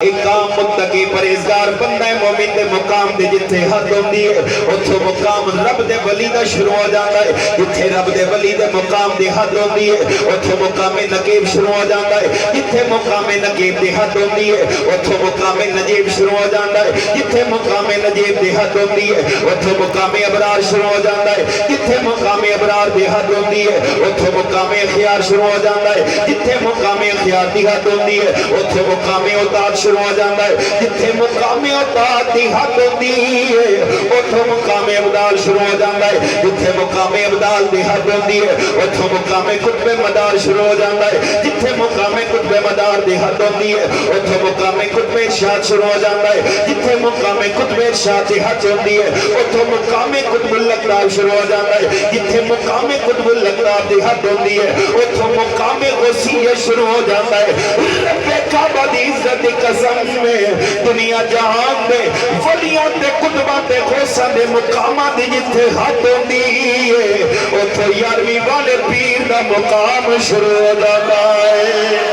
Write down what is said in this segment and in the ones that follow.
کام متقی پرہیزگار بندہ مومن دے مقام دے جتھے حد ہوندی ہے اتھوں مقام رب دے ولی دا شروع ہو جاتا ہے. جتھے رب دے ولی دے مقام دی حد ہوندی ہے اتھوں مقام نقیب شروع ہو جاتا ہے. جتھے مقام نقیب دی حد ہوندی ہے اتھوں مقام نجیب شروع ہو جاتا ہے. جتھے مقام نجیب دی حد ہوندی ہے اتھوں مقام ابرار شروع ہو جاتا ہے. جتھے مقام ابرار دی حد ہوندی ہے اتھوں مقام اخیار شروع ہو جاتا ہے. جتھے مقام اخیار دی حد ہوندی ہے اتھوں مقام اطاعت شروع ہو جاتا ہے. جتھے مقام اطاعت دی حد ہوندی ہے اتھوں مقام ابدال شروع ہو جاتا ہے. جتھے مقام ابدال دی حد ہوندی ہے اتھوں مقام قطب مدار شروع ہو جاتا ہے. جتھے مقام قطب مدار دی حد ہوندی ہے اتھوں مقام قطب ارشاد شروع ہو جاتا ہے. جتھے مقام قطب ارشاد دی حد ہوندی ہے اتھوں مقام قطب الاقطاب شروع ہو جاتا ہے. جتھے مقام قطب الاقطاب دی حد ہوندی ہے اتھوں مقام غوثیت شروع ہو جاتا ہے. رب کعبہ دی عزت دی قسم میں دنیا جہان دے ولیاں دے قطباں دے غوثاں دے مقاماں دی جتھے حد ہوندی ہے اتھوں 11ویں والے پیر دا مقام شروع ہو جاتا ہے.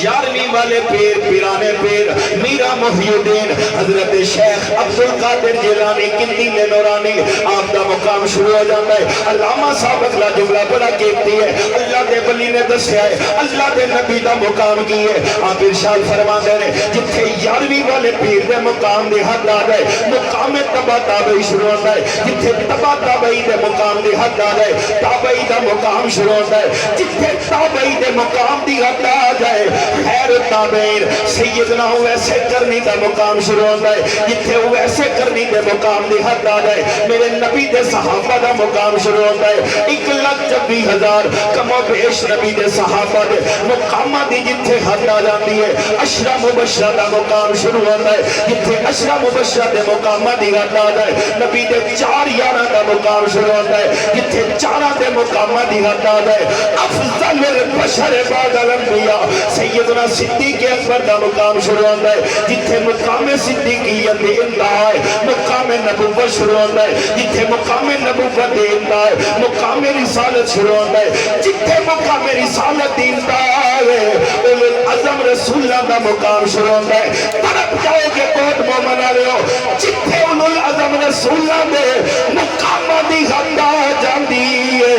11ویں والے پیر پیرانے پیر میرا محی الدین حضرت شیخ عبدالقادر جیلانی قندیل نورانی آپ دا مقام شروع ہو جاتا ہے. علامہ صاحب اگلا جملہ بڑا کہتی ہے اللہ دے ولی نے دسیا ہے اللہ دے نبی دا مقام کی ہے. آپ ارشاد فرما دے رہے جتھے 11ویں والے پیر دے مقام دے حد آ جائے مقام تبا تابعی شروع ہوتا ہے. جتھے تبا تابعی دے مقام دے حد آ جائے تابعی دا مقام شروع ہوتا ہے. جتھے تابعی دے مقام دی حد آ جائے خیر تابعین سیدنا ویسے کرنی دا مقام شروع ہوتا ہے. جتھے ویسے کرنی دے مقام دی حد آ جائے میرے نبی دے صحابہ دا مقام شروع ہوتا ہے. 1,26,000 کم و بیش نبی دے صحابہ دے مقامہ دی جتھے حد آ جاتی ہے عشرہ مبشرہ دا مقام شروع ہوتا ہے. جتھے عشرہ مبشرہ دے مقامہ دی حد آ جائے نبی دے 4 دا مقام شروع ہوتا ہے. جتھے 4 دے مقامہ دی حد آ جائے افضل البشر بعد الانبیاء سیدنا صدیق اکبر دا مقام شروع ہوتا ہے. جتھے مقام صدیقیت دے انتہا ہے مقام نبوت شروع ہوتا ہے. جتھے مقام نبوت دے انتہا ہے مقام رسالت شروع ہوتا ہے. جتھے مقام رسالت دے انتہا ہے اولو العظم رسول اللہ دا مقام شروع ہوتا ہے. طرف جاؤ کہ بہت مومن آ رہے ہو جتھے اولو العظم رسول اللہ دے مقام دی حد آ جاندی ہے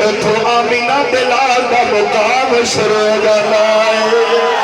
اتھو آمینہ بلال دا مقام شروع ہو جاتا ہے.